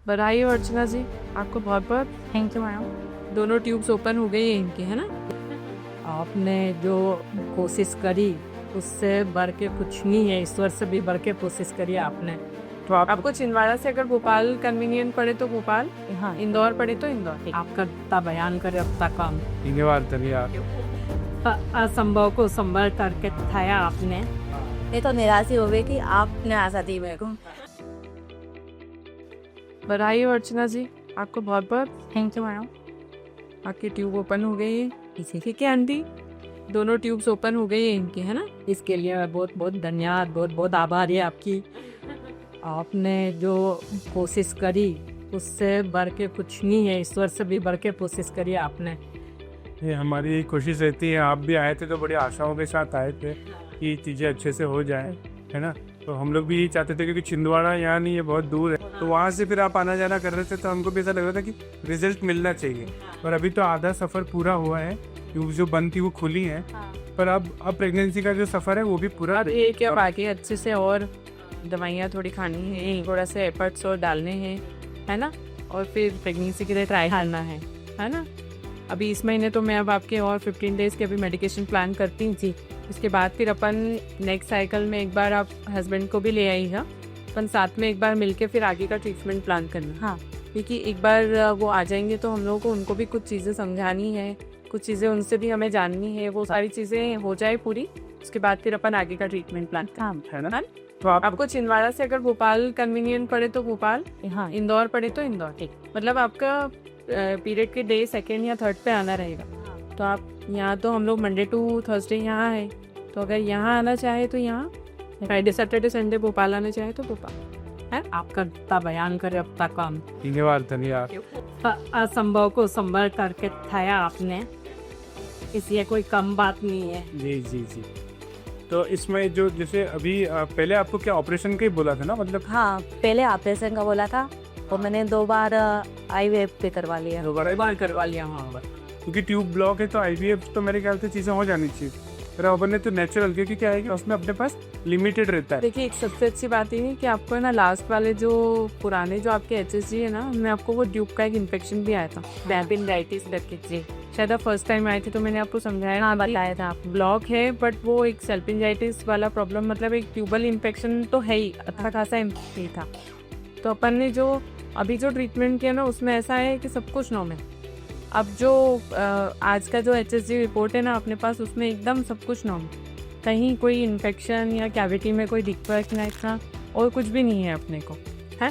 बधाई हो अर्चना जी, आपको बहुत बहुत। Thank you madam. दोनों ट्यूब्स ओपन हो गई है इनकी, है ना। आपने जो कोशिश करी उससे बढ़ के कुछ नहीं है, ईश्वर से भी बढ़ के कोशिश करी आपने। तो आपको छिंदवाड़ा से अगर भोपाल कन्वीनियंट पड़े तो भोपाल, हाँ, इंदौर पड़े तो इंदौर। आपका इतना बयान करे अब तक काम धन्यवाद। असंभव को संभल करके दिखाया आपने। ये तो निराश ही हो गई कि आपने आशा दी मेरे को। बधाई हो अर्चना जी, आपको बहुत बहुत। Thank you madam. आपकी ट्यूब ओपन हो गई है, ठीक है आंटी। दोनों ट्यूब्स ओपन हो गई है इनकी, है ना। इसके लिए मैं बहुत बहुत धन्यवाद, बहुत बहुत आभारी है आपकी। आपने जो कोशिश करी उससे बढ़ के कुछ नहीं है, ईश्वर से भी बढ़ के कोशिश करी आपने। ये हमारी कोशिश रहती है। आप भी आए थे तो बड़ी आशाओं के साथ आए थे कि चीज़ें अच्छे से हो जाए, है ना। तो हम लोग भी यही चाहते थे क्योंकि छिंदवाड़ा यहाँ नहीं है, बहुत दूर है। तो वहाँ से फिर आप आना जाना कर रहे थे तो हमको भी ऐसा लग रहा था कि रिजल्ट मिलना चाहिए। पर अभी तो आधा सफ़र पूरा हुआ है, ट्यूब जो बंद थी वो खुली है। पर अब प्रेगनेंसी का जो सफ़र है वो भी पूरा। अब ये क्या बाकी अच्छे से और दवाइयाँ थोड़ी खानी है, थोड़ा सा एफर्ट्स और डालने हैं, है ना। और फिर प्रेगनेंसी के लिए ट्राई करना है ना। अभी इस महीने तो मैं अब आपके और 15 डेज़ के अभी मेडिकेशन प्लान करती थी। इसके बाद फिर अपन नेक्स्ट साइकिल में एक बार आप हस्बैंड को भी ले आई है, अपन साथ में एक बार मिलके फिर आगे का ट्रीटमेंट प्लान करना। हाँ, क्योंकि एक बार वो आ जाएंगे तो हम लोगों को उनको भी कुछ चीज़ें समझानी है, कुछ चीज़ें उनसे भी हमें जाननी है। वो सारी चीज़ें हो जाए पूरी, उसके बाद फिर अपन आगे का ट्रीटमेंट प्लान करना, है ना। हाँ? तो आपको छिंदवाड़ा से अगर भोपाल कन्वीनियंट पड़े तो भोपाल, हाँ, इंदौर पड़े तो इंदौर। ठीक, मतलब आपका पीरियड के डे 2nd या 3rd पे आना रहेगा। तो आप यहाँ तो हम लोग मंडे टू थर्सडे यहाँ है, तो अगर यहाँ आना चाहे तो यहाँ, फ्राइडे सैटरडे संडे भोपाल आना चाहे तो भोपाल, है। आपका इतना बयान करे अब तक काम। धन्यवाद। असंभव को संभल करके दिखाया आपने, इसलिए कोई कम बात नहीं है। जी जी जी। तो इसमें जो जैसे अभी पहले आपको क्या ऑपरेशन का ही बोला था ना, मतलब हाँ, पहले ऑपरेशन का बोला था तो मैंने 2 बार IVF पे करवा लिया। दोबारा करवा लिया। हाँ, क्योंकि ट्यूब ब्लॉक है तो IVF तो मेरे ख्याल से चीज़ें हो जानी चाहिए। फिर अपन ने तो नेचुरल, क्योंकि क्या है कि उसमें अपने पास लिमिटेड रहता है। देखिए, एक सबसे अच्छी बात ये है कि आपको है ना लास्ट वाले जो पुराने जो आपके HSG है ना, उनमें आपको वो ट्यूब का एक इन्फेक्शन भी आया था, बैपिंडाइटिस करके। जी, शायद आप फर्स्ट टाइम आए थे तो मैंने आपको समझाया। हाँ, बताया था आप। ब्लॉक है बट वो एक सेल्पिंजाइटिस वाला प्रॉब्लम, मतलब एक ट्यूबल इन्फेक्शन तो है ही, अच्छा खासा इन्फेक्शन था। तो अपन ने जो अभी जो ट्रीटमेंट किया ना उसमें ऐसा है कि सब कुछ नॉर्मल। अब जो आज का जो HSG रिपोर्ट है ना अपने पास, उसमें एकदम सब कुछ नॉर्मल, कहीं कोई इन्फेक्शन या कैविटी में कोई दिक्कत नहीं था और कुछ भी नहीं है अपने को, है।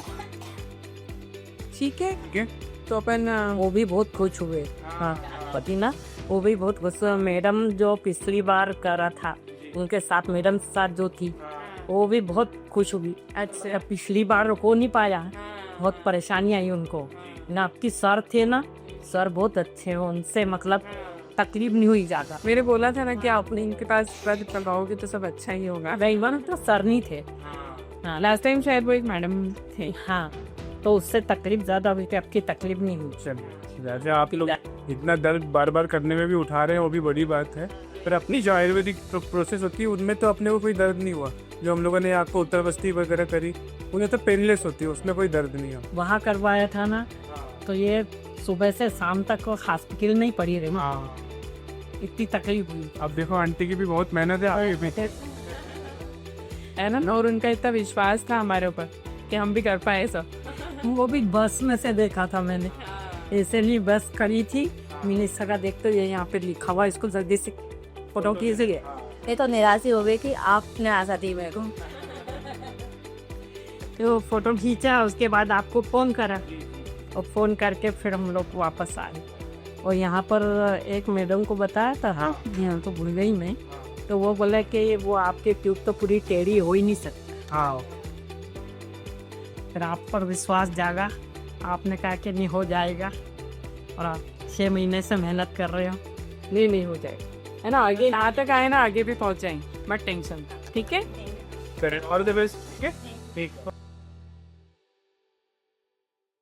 ठीक है, तो अपन वो भी बहुत खुश हुए। हाँ, पति ना, वो भी बहुत खुश हुए। मैडम जो पिछली बार करा था उनके साथ, मैडम साथ जो थी वो भी बहुत खुश हुई। अच्छा, पिछली बार हो नहीं पाया, बहुत परेशानी आई उनको ना। आपकी सर थे ना, सर बहुत अच्छे हैं, उनसे मतलब तकलीफ नहीं हुई ज़्यादा। मैंने बोला था ना कि आप इनके पास लगाओगे तो सब अच्छा ही होगा। वही बार तो सर नहीं थे। हाँ, लास्ट टाइम शायद वो एक मैडम थे। हाँ, तो उससे तकलीफ ज़्यादा हुई थी, आपकी तकलीफ नहीं हुई। जैसे आप लोग इतना दर्द बार बार करने में भी उठा रहे हैं वो भी बड़ी बात है। पर अपनी जो आयुर्वेदिक प्रोसेस होती है उनमें तो अपने को कोई दर्द नहीं हुआ। जो हम लोगों ने आपको उत्तर बस्ती वगैरह करी उन्हें तो पेनलेस होती है, उसमें कोई दर्द नहीं है। वहाँ करवाया था ना, तो ये सुबह से शाम तक हॉस्पिटल नहीं पड़ी रही, हाँ, इतनी तकलीफ हुई। अब देखो आंटी की भी बहुत मेहनत है है ना, और उनका इतना विश्वास था हमारे ऊपर कि हम भी कर पाए सब। वो भी बस में से देखा था मैंने, इसलिए बस करी थी। मैंने सका देखते ये यहाँ पे लिखा हुआ, इसको जल्दी से फोटो खींचिए। ये तो निराश ही हो गई कि आपने आशा दी मेरे को। तो फोटो खींचा, उसके बाद आपको फ़ोन करा और फ़ोन करके फिर हम लोग वापस आए। और यहाँ पर एक मैडम को बताया था, हाँ यहाँ तो भूल गई मैं, तो वो बोला कि वो आपके ट्यूब तो पूरी टेढ़ी हो ही नहीं सकती। हाँ, फिर आप पर विश्वास जागा, आपने कहा कि नहीं हो जाएगा, और आप 6 महीने से मेहनत कर रहे हो। नहीं हो जाएगा, है ना। आगे यहाँ तक आए ना, आगे भी पहुँच जाएंगे, मत टेंशन, ठीक है। All the best. ठीक है, ठीक।